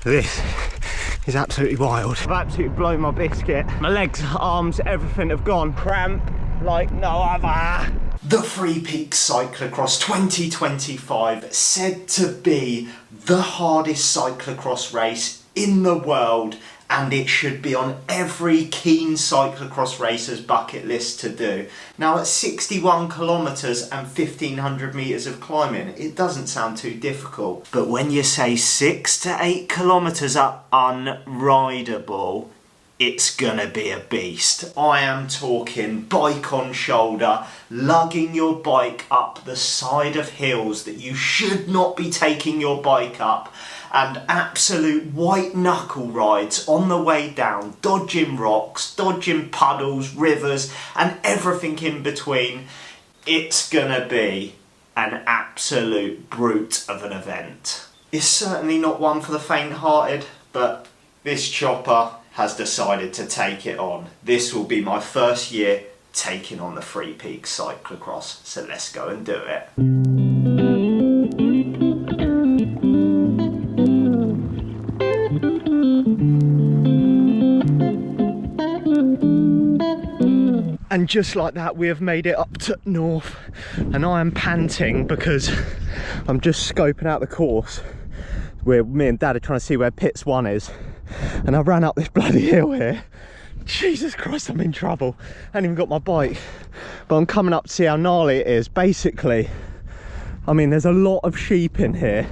This is absolutely wild. I've absolutely blown my biscuit. My legs, arms, everything have gone cramp like no other. The Free Peaks Cyclocross 2025 said to be the hardest cyclocross race in the world, and it should be on every keen cyclocross racer's bucket list to do. Now at 61 kilometres and 1500 metres of climbing, it doesn't sound too difficult. But when you say 6 to 8 kilometres are unrideable, it's gonna be a beast. I am talking bike on shoulder, lugging your bike up the side of hills that you should not be taking your bike up, and absolute white knuckle rides on the way down, dodging rocks, dodging puddles, rivers, and everything in between. It's gonna be an absolute brute of an event. It's certainly not one for the faint-hearted, but this chopper has decided to take it on. This will be my first year taking on the Free Peaks Cyclocross, so let's go and do it. And just like that, we have made it up to north, and I am panting because I'm just scoping out the course where me and Dad are trying to see where pits 1 is, and I ran up this bloody hill here. Jesus Christ, I'm in trouble. I haven't even got my bike, but I'm coming up to see how gnarly it is. Basically, I mean, there's a lot of sheep in here,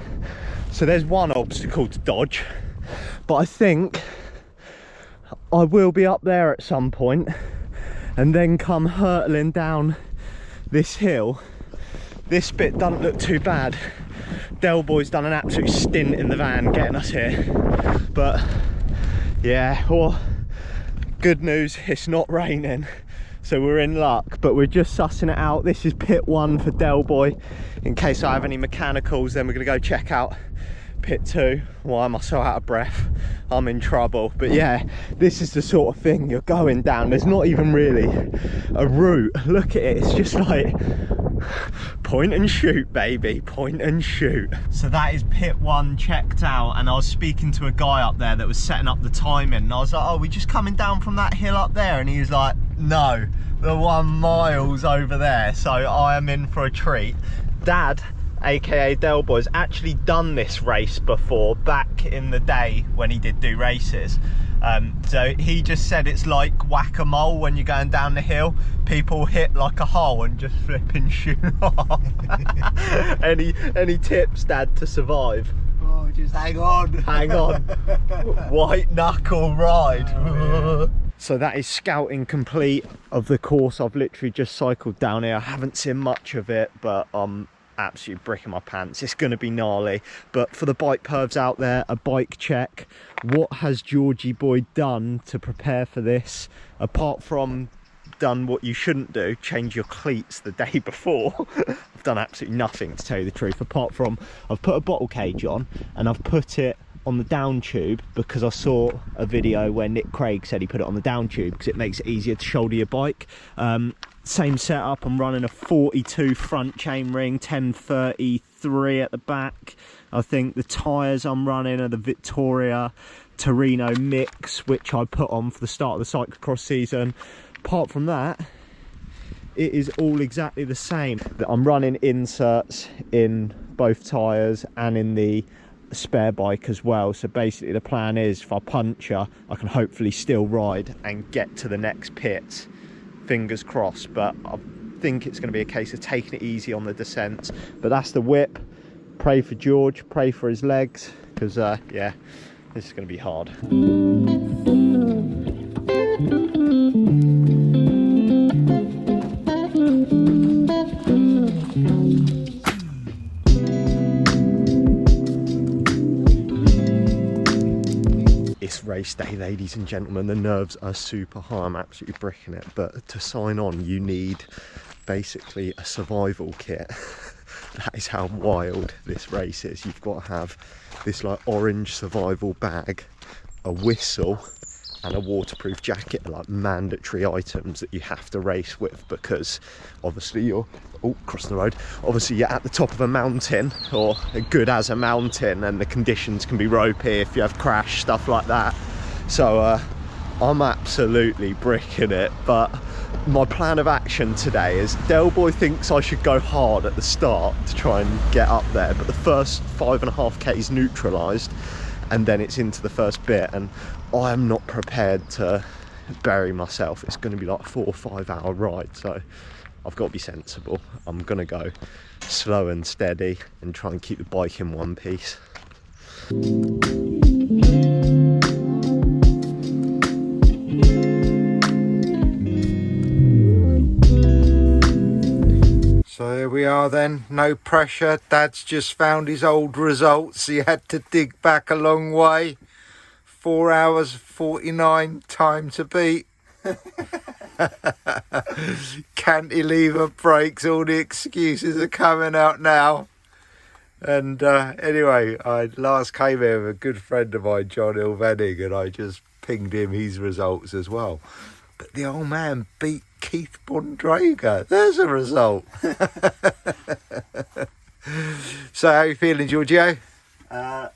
so there's one obstacle to dodge, but I think I will be up there at some point and then come hurtling down this hill. This bit doesn't look too bad. Del Boy's done an absolute stint in the van getting us here, but yeah, well, good news, it's not raining, so we're in luck. But we're just sussing it out. This is pit 1 for Del Boy. In case I have any mechanicals, then we're gonna go check out pit 2. Why am I so out of breath? I'm in trouble. But yeah, this is the sort of thing you're going down. There's not even really a route. Look at it, it's just like point and shoot, baby, point and shoot. So that is pit 1 checked out, and I was speaking to a guy up there that was setting up the timing, and I was like, oh, we just coming down from that hill up there? And he was like, no, the 1 miles over there. So I am in for a treat. Dad, aka Del Boy's, actually done this race before back in the day when he did do races. So he just said it's like whack-a-mole when you're going down the hill. People hit like a hole and just flip and shoot off. Any tips, Dad, to survive? Oh, just hang on. Hang on. White knuckle ride. Oh, yeah. So that is scouting complete of the course. I've literally just cycled down here. I haven't seen much of it, but absolute brick in my pants. It's going to be gnarly. But for the bike pervs out there, a bike check. What has Georgie boy done to prepare for this, apart from done what you shouldn't do, change your cleats the day before? I've done absolutely nothing, to tell you the truth, apart from I've put a bottle cage on and I've put it on the down tube because I saw a video where Nick Craig said he put it on the down tube because it makes it easier to shoulder your bike. Same setup. I'm running a 42 front chainring, 1033 at the back. I think the tyres I'm running are the Victoria Torino mix, which I put on for the start of the cyclocross season. Apart from that, it is all exactly the same. I'm running inserts in both tyres and in the spare bike as well. So basically the plan is if I puncture, I can hopefully still ride and get to the next pit. Fingers crossed. But I think it's going to be a case of taking it easy on the descents. But that's the whip. Pray for George, pray for his legs, because yeah, this is going to be hard. It's race day, ladies and gentlemen. The nerves are super high. I'm absolutely bricking it. But to sign on, you need basically a survival kit. That is how wild this race is. You've got to have this like orange survival bag, a whistle, and a waterproof jacket are like mandatory items that you have to race with, because obviously you're crossing the road, obviously you're at the top of a mountain, or good as a mountain, and the conditions can be ropey if you have crash, stuff like that. So I'm absolutely bricking it. But my plan of action today is Del Boy thinks I should go hard at the start to try and get up there, but the first 5.5k is neutralised, and then it's into the first bit, and I am not prepared to bury myself. It's going to be like a 4 or 5 hour ride, so I've got to be sensible. I'm going to go slow and steady and try and keep the bike in one piece. So here we are then, no pressure. Dad's just found his old results. He had to dig back a long way. 4 hours 49, time to beat. Cantilever breaks, all the excuses are coming out now. And anyway, I last came here with a good friend of mine, John Ilvenning, and I just pinged him his results as well. But the old man beat Keith Bondrager. There's a result. So how are you feeling, Giorgio?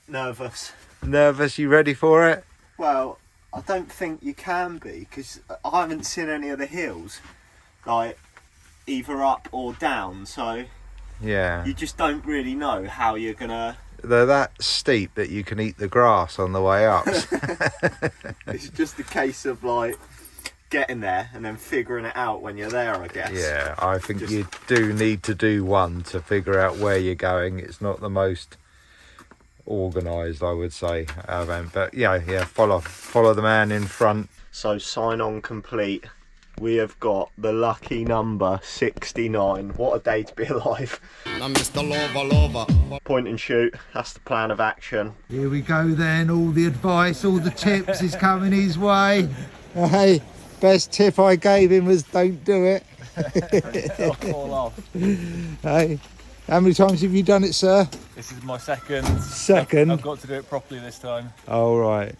Nervous. Nervous? You ready for it? Well, I don't think you can be, because I haven't seen any of the hills, like either up or down, so Yeah. you just don't really know how you're gonna... They're that steep that you can eat the grass on the way up. It's just a case of like getting there and then figuring it out when you're there, I guess. Yeah, I think you do need to do one to figure out where you're going. It's not the most organised, I would say, event, but yeah, follow the man in front. So sign on complete. We have got the lucky number 69. What a day to be alive. I'm Mr. Lover. Point and shoot, that's the plan of action. Here we go then, all the advice, all the tips is coming his way. Hey, best tip I gave him was don't do it. I'll fall off. Hey, how many times have you done it, sir? This is my second. I've got to do it properly this time. Oh, right.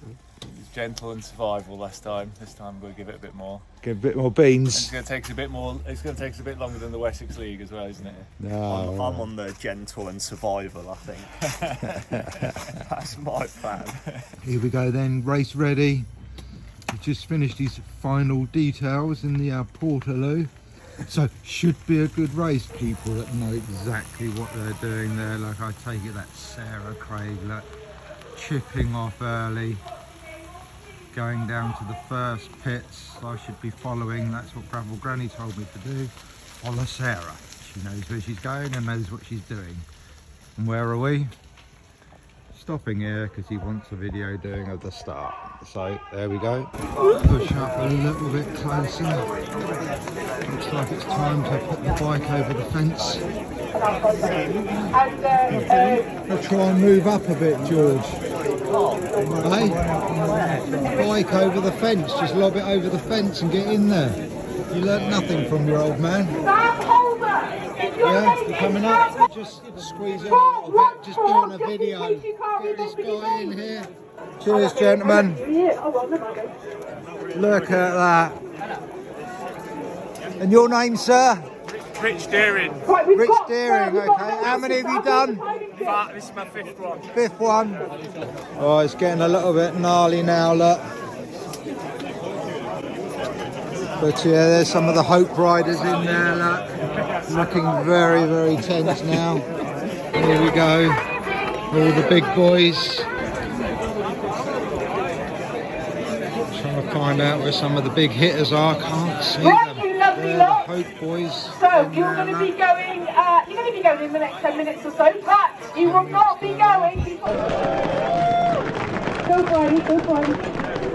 It's gentle and survival last time. This time I'm going to give it a bit more. Get a bit more beans. It's going to take us a bit more. It's going to take us a bit longer than the Wessex League as well, isn't it? No. I'm on the gentle and survival, I think. That's my plan. Here we go then, race ready. He's just finished his final details in the Portaloo. So should be a good race. People that know exactly what they're doing there. Like I take it that's Sarah Craig, look, chipping off early, going down to the first pits. I should be following. That's what Gravel Granny told me to do. Follow Sarah. She knows where she's going and knows what she's doing. And where are we? Stopping here because he wants a video doing of the start. So there we go. Push up a little bit closer. Looks like it's time to put the bike over the fence. I'll try and move up a bit, George. Hey? Bike over the fence, just lob it over the fence and get in there. You learnt nothing from your old man. Yeah, you coming up? Just squeeze in a little bit, just doing a video. Get this guy in here. Cheers, gentlemen. Look at that. And your name, sir? Rich Deering. Rich Deering, okay. How many have you done? This is my fifth one. Fifth one. Oh, it's getting a little bit gnarly now, look. But yeah, there's some of the Hope riders in there, look. Looking very, very tense now. Here we go. All the big boys. Trying to find out where some of the big hitters are. Can't see them. They're the Hope boys. So you're going to be going. You're going to be going in the next 10 minutes or so. But you will not be going. Go Friday, go Friday.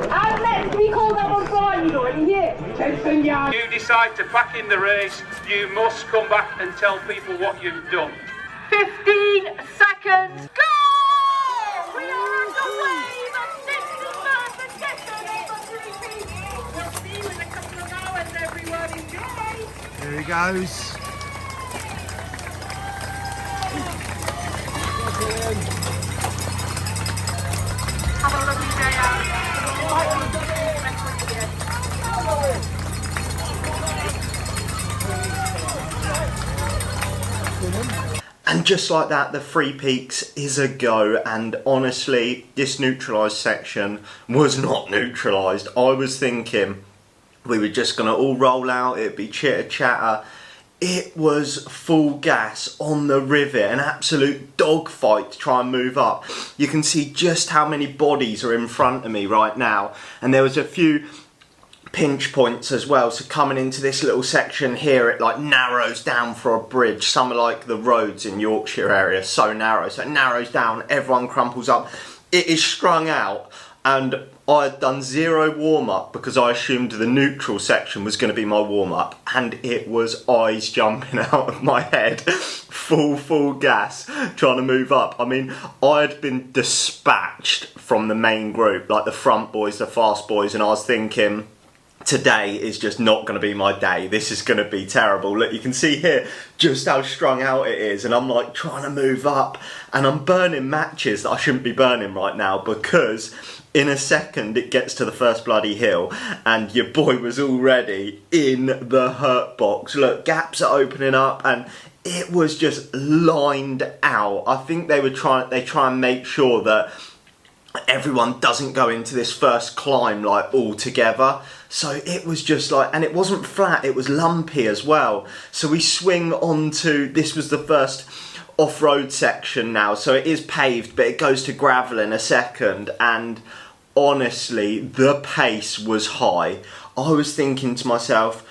And let's recall that on Friday. You're already here. Jensen, yeah. You decide to back in the race, you must come back and tell people what you've done. 15 seconds. Go! We are underway. The 61st destination for 3 We'll see you in a couple of hours, everyone. Enjoy. Here he goes. Have a lovely day out. And just like that, the Three Peaks is a go, and honestly, this neutralised section was not neutralised. I was thinking we were just going to all roll out, it'd be chitter chatter. It was full gas on the rivet, an absolute dogfight to try and move up. You can see just how many bodies are in front of me right now, and there was a few pinch points as well. So coming into this little section here, it like narrows down for a bridge. Some are like the roads in Yorkshire area, so narrow, so it narrows down, everyone crumples up. It is strung out, and I had done zero warm-up because I assumed the neutral section was going to be my warm-up, and it was eyes jumping out of my head, full gas, trying to move up. I mean, I had been dispatched from the main group, like the front boys, the fast boys, and I was thinking, today is just not going to be my day. This is going to be terrible. Look, you can see here just how strung out it is, and I'm like trying to move up, and I'm burning matches that I shouldn't be burning right now, because in a second it gets to the first bloody hill and your boy was already in the hurt box. Look, gaps are opening up and it was just lined out. I think they try and make sure that everyone doesn't go into this first climb like all together. So it was just like, and it wasn't flat, it was lumpy as well. So we swing onto, this was the first off-road section now, so it is paved but it goes to gravel in a second, and honestly the pace was high. I was thinking to myself,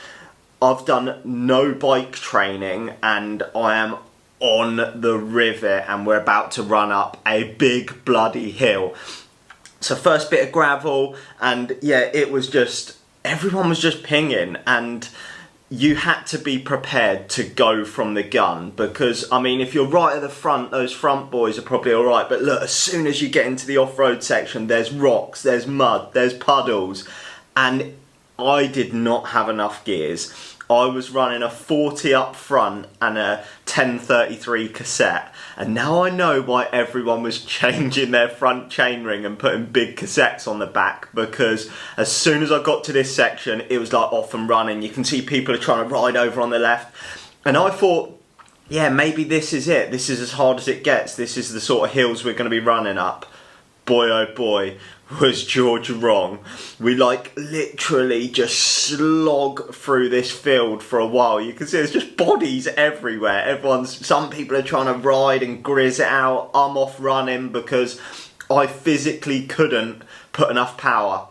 I've done no bike training and I am on the rivet and we're about to run up a big bloody hill. So first bit of gravel, and yeah, it was just, everyone was just pinging, and you had to be prepared to go from the gun, because I mean, if you're right at the front, those front boys are probably all right, but look, as soon as you get into the off-road section, there's rocks, there's mud, there's puddles, and I did not have enough gears. I was running a 40 up front and a 1033 cassette, and now I know why everyone was changing their front chainring and putting big cassettes on the back, because as soon as I got to this section it was like off and running. You can see people are trying to ride over on the left, and I thought, yeah, maybe this is it, this is as hard as it gets, this is the sort of hills we're going to be running up. Boy oh boy, was George wrong. We like literally just slog through this field for a while. You can see there's just bodies everywhere. Some people are trying to ride and grizz it out. I'm off running because I physically couldn't put enough power.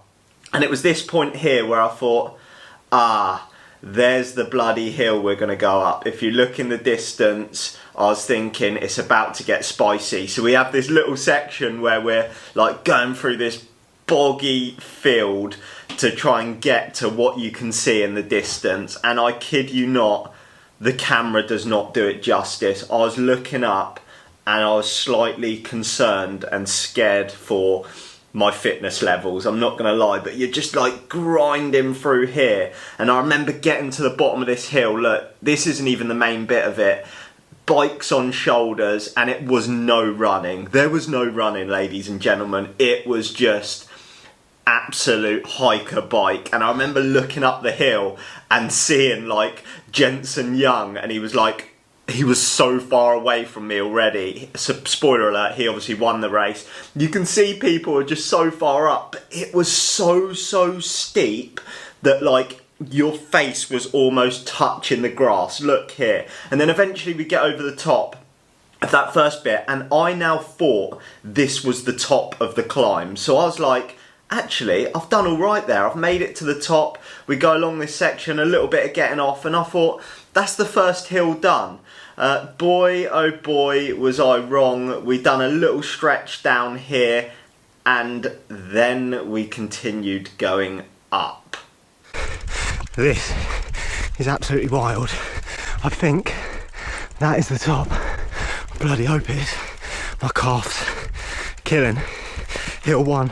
And it was this point here where I thought, there's the bloody hill we're going to go up. If you look in the distance, I was thinking it's about to get spicy. So we have this little section where we're like going through this boggy field to try and get to what you can see in the distance. And I kid you not, the camera does not do it justice. I was looking up and I was slightly concerned and scared for my fitness levels, I'm not gonna lie, but you're just like grinding through here. And I remember getting to the bottom of this hill. Look, this isn't even the main bit of it. Bikes on shoulders, and it was no running. There was no running, ladies and gentlemen. It was just absolute hiker bike. And I remember looking up the hill and seeing like Jensen Young, and he was so far away from me already. So, spoiler alert, he obviously won the race. You can see people are just so far up, but it was so steep that like your face was almost touching the grass. Look here. And then eventually we get over the top of that first bit, and I now thought this was the top of the climb. So I was like, actually, I've done all right there. I've made it to the top. We go along this section, a little bit of getting off, and I thought, that's the first hill done. Boy, oh boy, was I wrong. We done a little stretch down here, and then we continued going up. This is absolutely wild. I think that is the top. I bloody hope it is. My calves killing. Hill 1.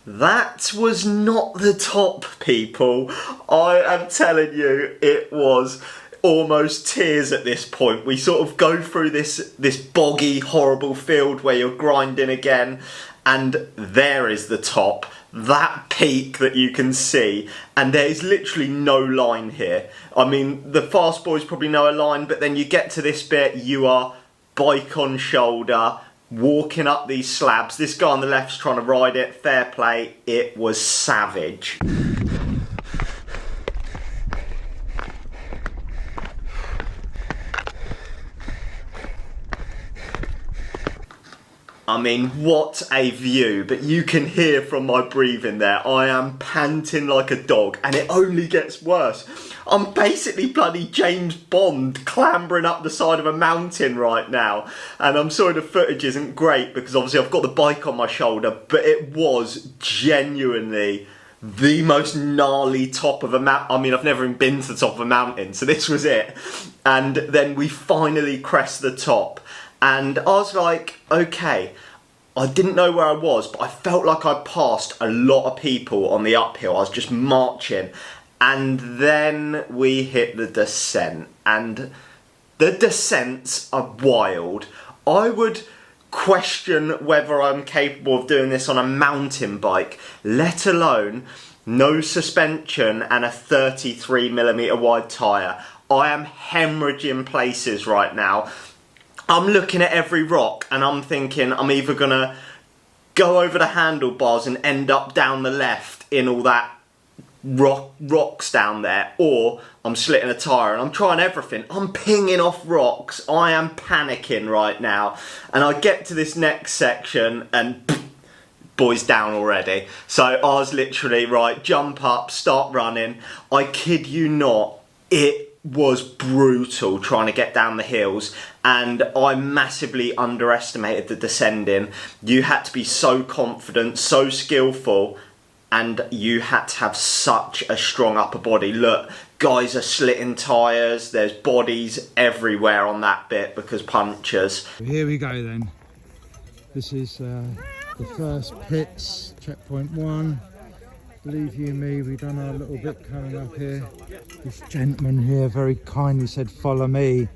That was not the top, people. I am telling you, it was almost tears at this point. We sort of go through this boggy, horrible field where you're grinding again, and there is the top, that peak that you can see, and there is literally no line here. I mean, the fast boys probably know a line, but then you get to this bit, you are bike on shoulder, walking up these slabs. This guy on the left's trying to ride it, fair play, it was savage. I mean, what a view, but you can hear from my breathing there, I am panting like a dog, and it only gets worse. I'm basically bloody James Bond clambering up the side of a mountain right now, and I'm sorry the footage isn't great because obviously I've got the bike on my shoulder, but it was genuinely the most gnarly top of a mountain. I mean, I've never even been to the top of a mountain, so this was it. And then we finally crest the top. And I was like, okay, I didn't know where I was, but I felt like I passed a lot of people on the uphill. I was just marching. And then we hit the descent. And the descents are wild. I would question whether I'm capable of doing this on a mountain bike, let alone no suspension and a 33mm wide tyre. I am hemorrhaging places right now. I'm looking at every rock and I'm thinking I'm either going to go over the handlebars and end up down the left in all that rocks down there, or I'm slitting a tyre, and I'm trying everything. I'm pinging off rocks. I am panicking right now. And I get to this next section and boys down already. So I was literally, right, jump up, start running. I kid you not, it was brutal trying to get down the hills, and I massively underestimated the descending. You had to be so confident, so skillful, and you had to have such a strong upper body. Look, guys are slitting tyres, there's bodies everywhere on that bit because punctures. Here we go then. This is the first pits, checkpoint 1. Believe you me, we've done our little bit coming up here. This gentleman here very kindly said, follow me.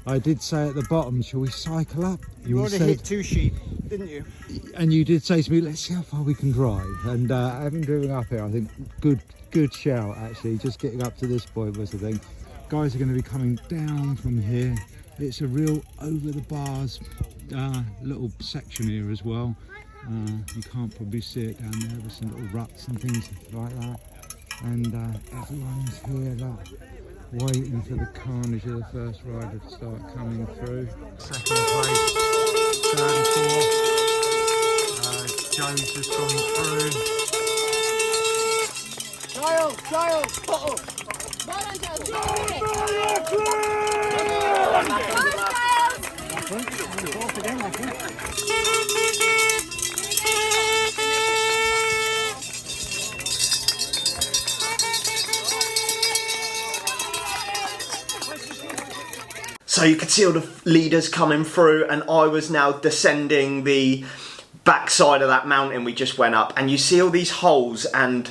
I did say at the bottom, shall we cycle up? You already hit 2 sheep, didn't you? And you did say to me, let's see how far we can drive. And having driven up here, I think good shout actually. Just getting up to this point was the thing. Guys are going to be coming down from here. It's a real over the bars little section here as well. You can't probably see it down there, there's some little ruts and things like that. And everyone's here, look, waiting for the carnage of the first rider to start coming through. Second place, third and fourth. Joe's just gone through. Giles, bottle! So you could see all the leaders coming through, and I was now descending the backside of that mountain we just went up, and you see all these holes and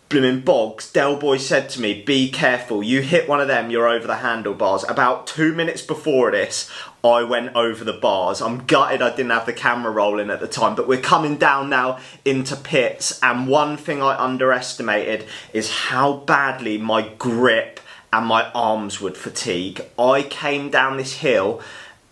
blooming bogs. Del Boy said to me, be careful, you hit one of them, you're over the handlebars. About 2 minutes before this, I went over the bars. I'm gutted I didn't have the camera rolling at the time, but we're coming down now into pits, and one thing I underestimated is how badly my grip and my arms would fatigue. I came down this hill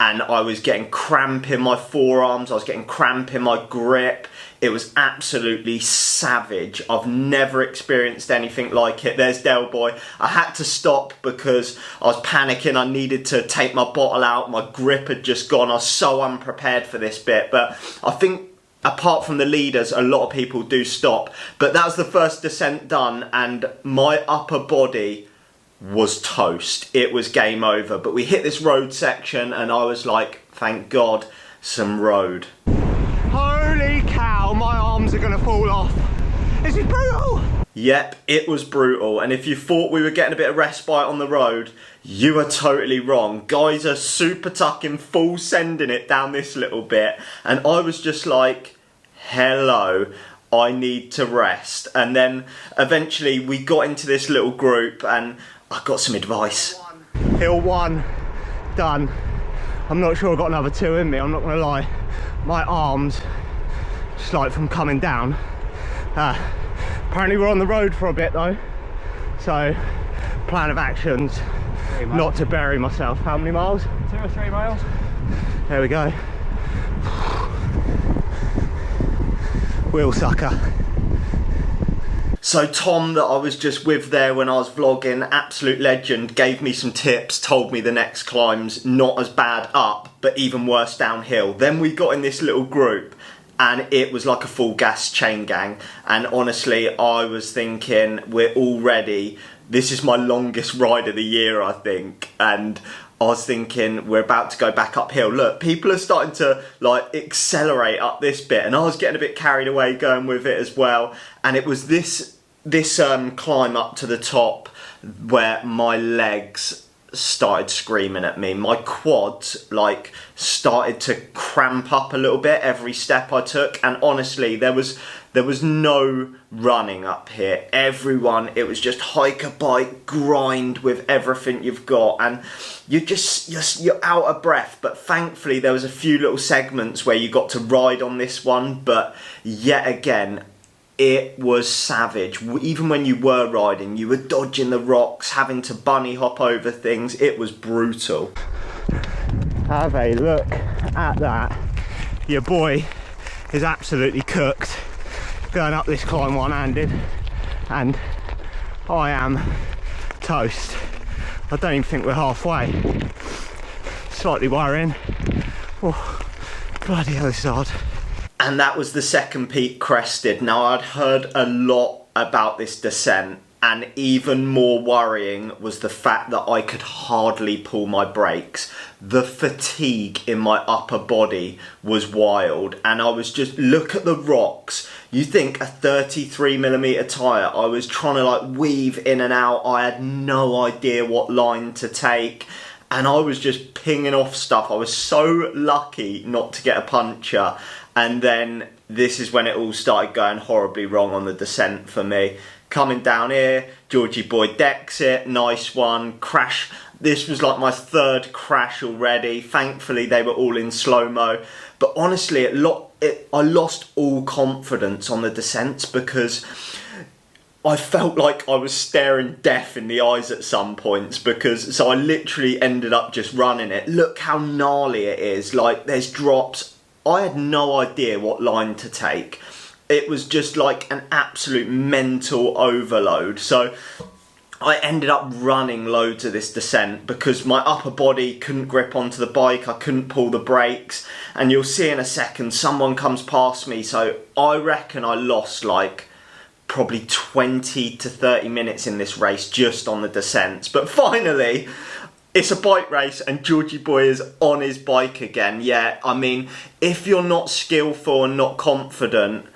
and I was getting cramp in my forearms, I was getting cramp in my grip. It was absolutely savage. I've never experienced anything like it. There's Del Boy. I had to stop because I was panicking. I needed to take my bottle out. My grip had just gone. I was so unprepared for this bit. But I think apart from the leaders, a lot of people do stop. But that was the first descent done, and my upper body was toast. It was game over. But we hit this road section and I was like, thank God, some road. Holy cow, my arms are going to fall off. This is brutal. Yep, it was brutal. And if you thought we were getting a bit of respite on the road, you are totally wrong. Guys are super tucking, full sending it down this little bit. And I was just like, hello, I need to rest. And then eventually we got into this little group and I got some advice. Hill 1 done. I'm not sure I've got another 2 in me, I'm not gonna lie. My arms, just like from coming down. Apparently we're on the road for a bit though, so plan of actions, not to bury myself. How many miles? 2 or 3 miles. There we go. Wheel sucker. So Tom, that I was just with there when I was vlogging, absolute legend, gave me some tips, told me the next climb's not as bad up, but even worse downhill. Then we got in this little group and it was like a full gas chain gang. And honestly, I was thinking, we're all ready. This is my longest ride of the year, I think. And I was thinking, we're about to go back uphill. Look, people are starting to like accelerate up this bit, and I was getting a bit carried away going with it as well. And it was this climb up to the top where my legs started screaming at me. My quads like started to cramp up a little bit every step I took, and honestly, there was no running up here. Everyone, it was just hike a bike, grind with everything you've got, and you're out of breath. But thankfully there was a few little segments where you got to ride on this one, but yet again it was savage. Even when you were riding, you were dodging the rocks, having to bunny hop over things. It was brutal. Have a look at that. Your boy is absolutely cooked going up this climb one-handed, and I am toast. I don't even think we're halfway. Slightly worrying. Oh, bloody hell, this is hard. And that was the second peak crested. Now, I'd heard a lot about this descent, and even more worrying was the fact that I could hardly pull my brakes. The fatigue in my upper body was wild, and I was just, look at the rocks. You think a 33mm tyre, I was trying to like weave in and out. I had no idea what line to take, and I was just pinging off stuff. I was so lucky not to get a puncture. And then this is when it all started going horribly wrong on the descent for me. Coming down here, Georgie boy decks it, nice one, crash. This was like my 3rd crash already. Thankfully they were all in slow-mo. But honestly, I lost all confidence on the descents because I felt like I was staring death in the eyes at some points, so I literally ended up just running it. Look how gnarly it is, like there's drops. I had no idea what line to take. It was just like an absolute mental overload. So I ended up running loads of this descent because my upper body couldn't grip onto the bike, I couldn't pull the brakes, and you'll see in a second someone comes past me. So I reckon I lost like probably 20 to 30 minutes in this race just on the descents. But finally, it's a bike race and Georgie boy is on his bike again. Yeah, I mean, if you're not skillful and not confident,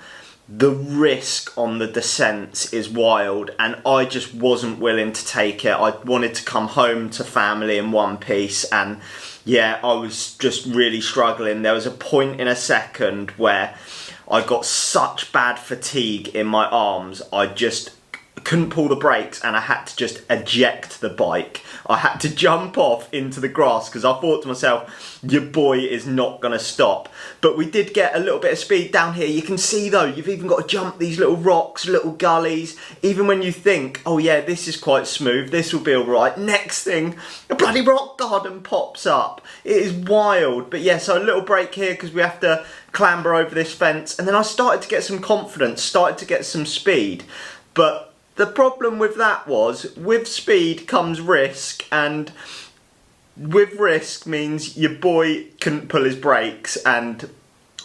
the risk on the descents is wild, and I just wasn't willing to take it. I wanted to come home to family in one piece, and yeah, I was just really struggling. There was a point in a second where I got such bad fatigue in my arms, I just couldn't pull the brakes and I had to just eject the bike. I had to jump off into the grass because I thought to myself, your boy is not going to stop. But we did get a little bit of speed down here. You can see though, you've even got to jump these little rocks, little gullies. Even when you think, oh yeah, this is quite smooth, this will be all right. Next thing, a bloody rock garden pops up. It is wild. But yeah, so a little break here because we have to clamber over this fence. And then I started to get some confidence, started to get some speed. But the problem with that was, with speed comes risk, and with risk means your boy couldn't pull his brakes, and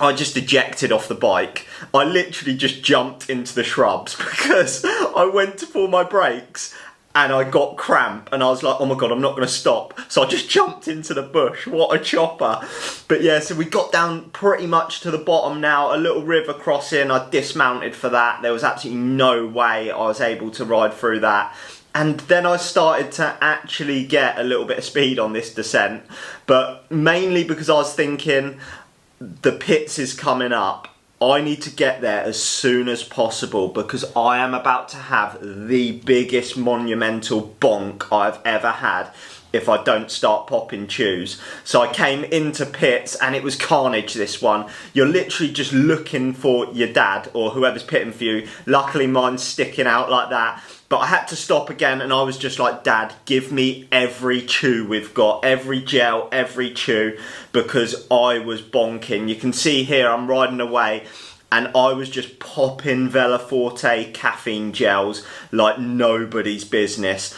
I just ejected off the bike. I literally just jumped into the shrubs because I went to pull my brakes and I got cramp and I was like, oh my God, I'm not going to stop. So I just jumped into the bush. What a chopper. But yeah, so we got down pretty much to the bottom now, a little river crossing. I dismounted for that. There was absolutely no way I was able to ride through that. And then I started to actually get a little bit of speed on this descent, but mainly because I was thinking the pits is coming up. I need to get there as soon as possible because I am about to have the biggest monumental bonk I've ever had. if I don't start popping chews. So I came into pits and it was carnage, this one. You're literally just looking for your dad or whoever's pitting for you. Luckily mine's sticking out like that. But I had to stop again and I was just like, Dad, give me every chew we've got, every gel, every chew, because I was bonking. You can see here I'm riding away and I was just popping Veloforte caffeine gels like nobody's business.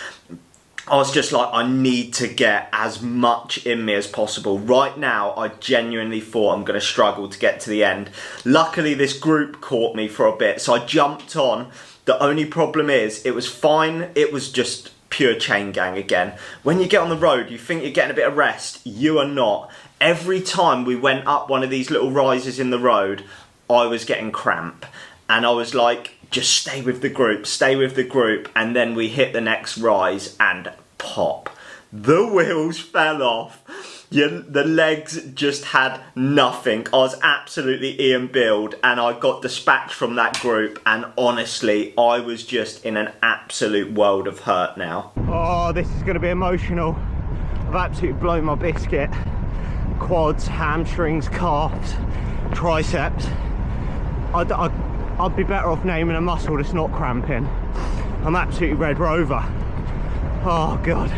I was just like, I need to get as much in me as possible. Right now, I genuinely thought I'm going to struggle to get to the end. Luckily, this group caught me for a bit, so I jumped on. The only problem is, it was fine. It was just pure chain gang again. When you get on the road, you think you're getting a bit of rest. You are not. Every time we went up one of these little rises in the road, I was getting cramp. And I was like, just stay with the group, stay with the group. And then we hit the next rise and pop. The wheels fell off. The legs just had nothing. I was absolutely Ian Build and I got dispatched from that group, and honestly, I was just in an absolute world of hurt now. Oh, this is going to be emotional. I've absolutely blown my biscuit. Quads, hamstrings, calves, triceps. I'd be better off naming a muscle that's not cramping. I'm absolutely Red Rover. Oh God.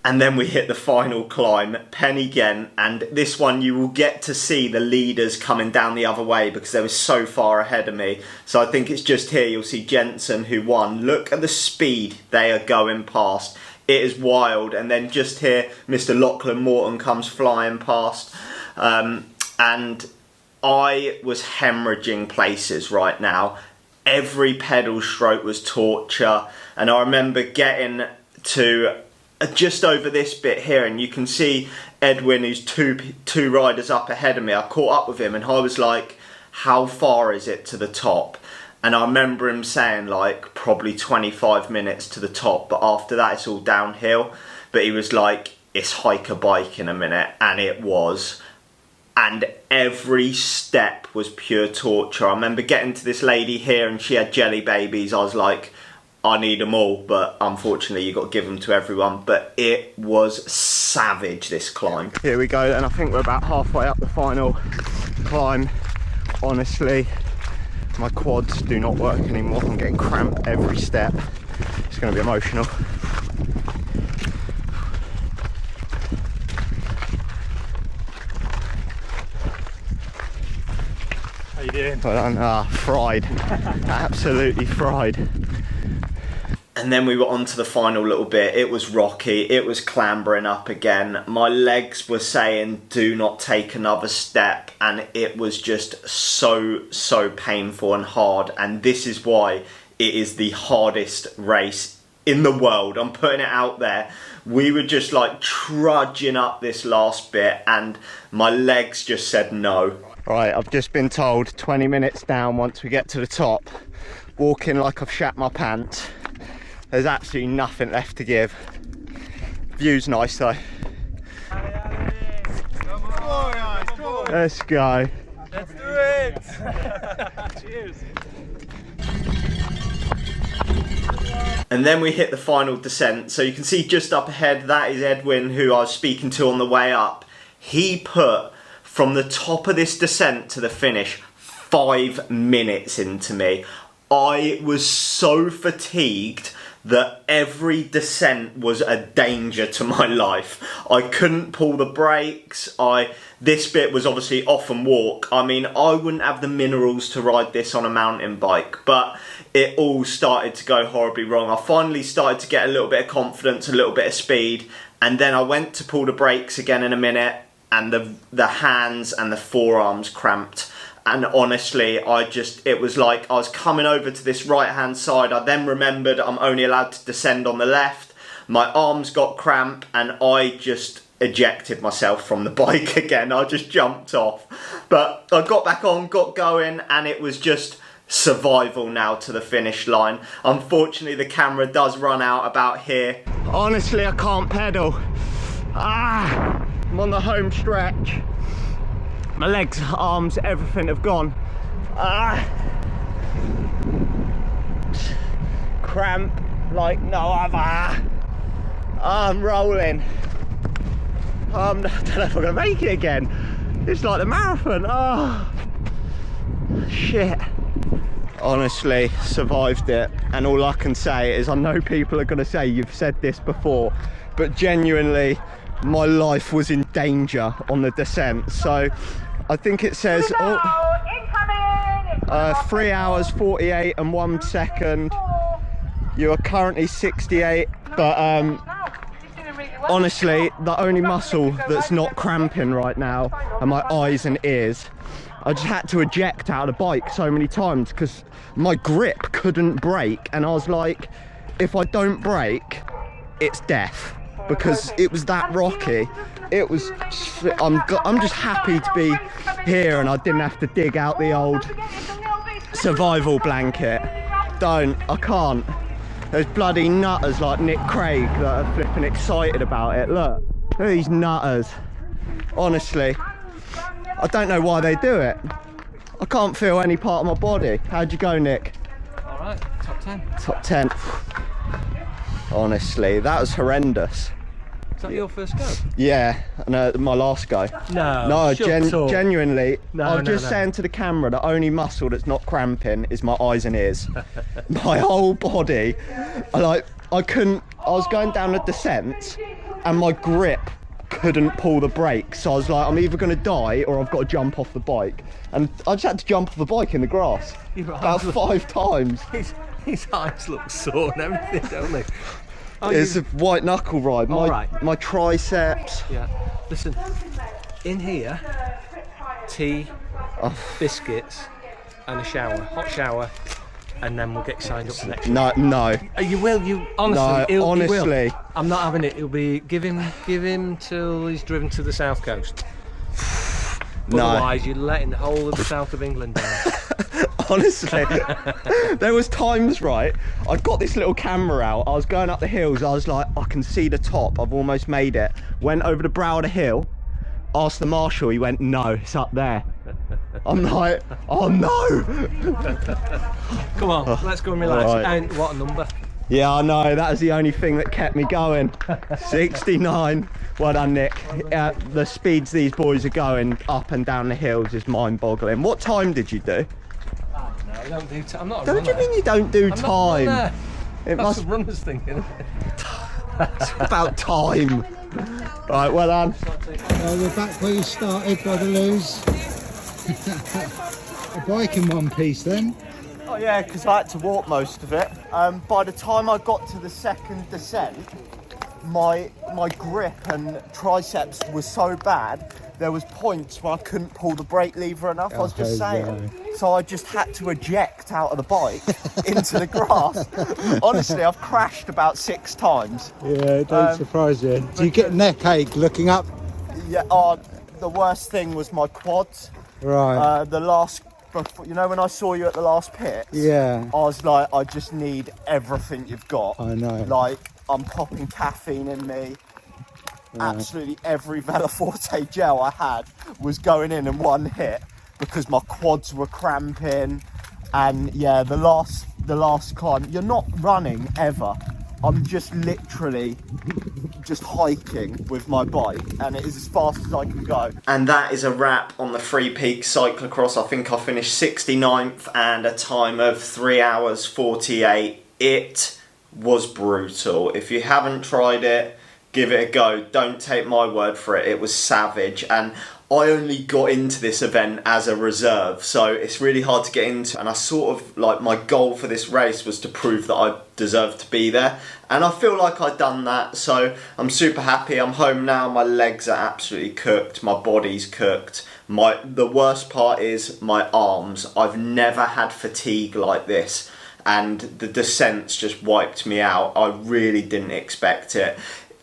And then we hit the final climb, Pen again, and this one you will get to see the leaders coming down the other way because they were so far ahead of me. So I think it's just here you'll see Jensen who won. Look at the speed they are going past. It is wild. And then just here, Mr. Lachlan Morton comes flying past. And I was hemorrhaging places right now. Every pedal stroke was torture. And I remember getting to just over this bit here, and you can see Edwin, who's two riders up ahead of me. I caught up with him and I was like, how far is it to the top? And I remember him saying like probably 25 minutes to the top, but after that it's all downhill. But he was like, it's hike a bike in a minute, and it was. And every step was pure torture. I remember getting to this lady here and she had jelly babies. I was like, I need them all, but unfortunately you got to give them to everyone. But it was savage, this climb. Here we go, and I think we're about halfway up the final climb. Honestly, my quads do not work anymore. I'm getting cramp every step. It's going to be emotional. How you doing? Well done. Fried. Absolutely fried. And then we were on to the final little bit. It was rocky, it was clambering up again. My legs were saying, do not take another step. And it was just so painful and hard. And this is why it is the hardest race in the world. I'm putting it out there. We were just like trudging up this last bit and my legs just said no. Right, I've just been told 20 minutes down once we get to the top. Walking like I've shat my pants. There's absolutely nothing left to give. View's nice though. Let's go. Let's do it! Cheers! And then we hit the final descent. So you can see just up ahead, that is Edwin, who I was speaking to on the way up. He put, from the top of this descent to the finish, 5 minutes into me. I was so fatigued that every descent was a danger to my life. I couldn't pull the brakes. This bit was obviously off and walk. I mean, I wouldn't have the minerals to ride this on a mountain bike, but it all started to go horribly wrong. I finally started to get a little bit of confidence, a little bit of speed, and then I went to pull the brakes again in a minute, and the hands and the forearms cramped. And honestly, it was like I was coming over to this right hand side. I then remembered I'm only allowed to descend on the left. My arms got cramp and I just ejected myself from the bike again. I just jumped off. But I got back on, got going, and it was just survival now to the finish line. Unfortunately, the camera does run out about here. Honestly, I can't pedal. I'm on the home stretch. My legs, arms, everything have gone. Cramp like no other. I'm rolling. I don't know if I'm gonna make it again. It's like the marathon. Oh, shit. Honestly, survived it. And all I can say is, I know people are gonna say you've said this before, but genuinely, my life was in danger on the descent. So I think it says 3 hours 48 and 1 second. You are currently 68, but honestly, the only muscle that's not cramping right now are my eyes and ears. I just had to eject out of the bike so many times because my grip couldn't break, and I was like, if I don't break, it's death, because it was that rocky. It was, I'm just happy to be here and I didn't have to dig out the old survival blanket. I can't. There's bloody nutters like Nick Craig that are flipping excited about it. Look at these nutters. Honestly, I don't know why they do it. I can't feel any part of my body. How'd you go, Nick? All right, top 10. Top 10. Honestly, that was horrendous. Is that your first go? Yeah, no, my last go. No, genuinely, I'm just no. saying to the camera, the only muscle that's not cramping is my eyes and ears. My whole body, I was going down the descent and my grip couldn't pull the brake, so I was like, I'm either going to die or I've got to jump off the bike. And I just had to jump off the bike in the grass about 5 times. His eyes look sore and everything, don't they? It's a white knuckle ride. My triceps. Yeah. Listen, in here, tea, biscuits, and a shower, hot shower, and then we'll get signed up for next year. No. You will. You honestly. No, honestly. You will. I'm not having it. It'll be give him till he's driven to the south coast. Otherwise, you're letting the whole of the south of England down. Honestly, there was times, right, I got this little camera out, I was going up the hills, I was like, I can see the top, I've almost made it. Went over the brow of the hill, asked the marshal, he went, no, it's up there. I'm like, oh no. Come on, let's go and relax. Right. And what a number. Yeah, I know, that was the only thing that kept me going. 69. Well done, Nick. The speeds these boys are going up and down the hills is mind-boggling. What time did you do? I don't do time. I'm not a Don't runner. you mean you don't do I'm time? Not a runner. It That's must a runner's thing, isn't it? It's about time. Right, well done. Well, we're back where you started by the loos. A bike in one piece then. Oh yeah, because I had to walk most of it. By the time I got to the second descent, my grip and triceps was so bad, there was points where I couldn't pull the brake lever enough. I was just saying. So I just had to eject out of the bike into the grass. Honestly, I've crashed about 6 times. Yeah, don't surprise you. Do you get neck ache looking up? Yeah, the worst thing was my quads. Right. The last, you know, when I saw you at the last pit, Yeah. I was like, I just need everything you've got. I know. Like, I'm popping caffeine in me. Absolutely every Veloforte gel I had was going in one hit because my quads were cramping. And yeah, the last climb, you're not running ever. I'm just literally just hiking with my bike, and it is as fast as I can go. And that is a wrap on the Free Peaks Cyclocross. I think I finished 69th and a time of 3 hours 48. It was brutal. If you haven't tried it, give it a go. Don't take my word for it. It was savage, and I only got into this event as a reserve, so it's really hard to get into. And I sort of, like, my goal for this race was to prove that I deserved to be there, and I feel like I've done that, so I'm super happy. I'm home now. My legs are absolutely cooked. My body's cooked. The worst part is my arms. I've never had fatigue like this, and the descents just wiped me out. I really didn't expect it.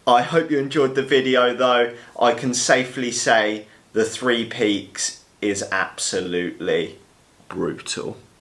I hope you enjoyed the video though. I can safely say the Three Peaks is absolutely brutal.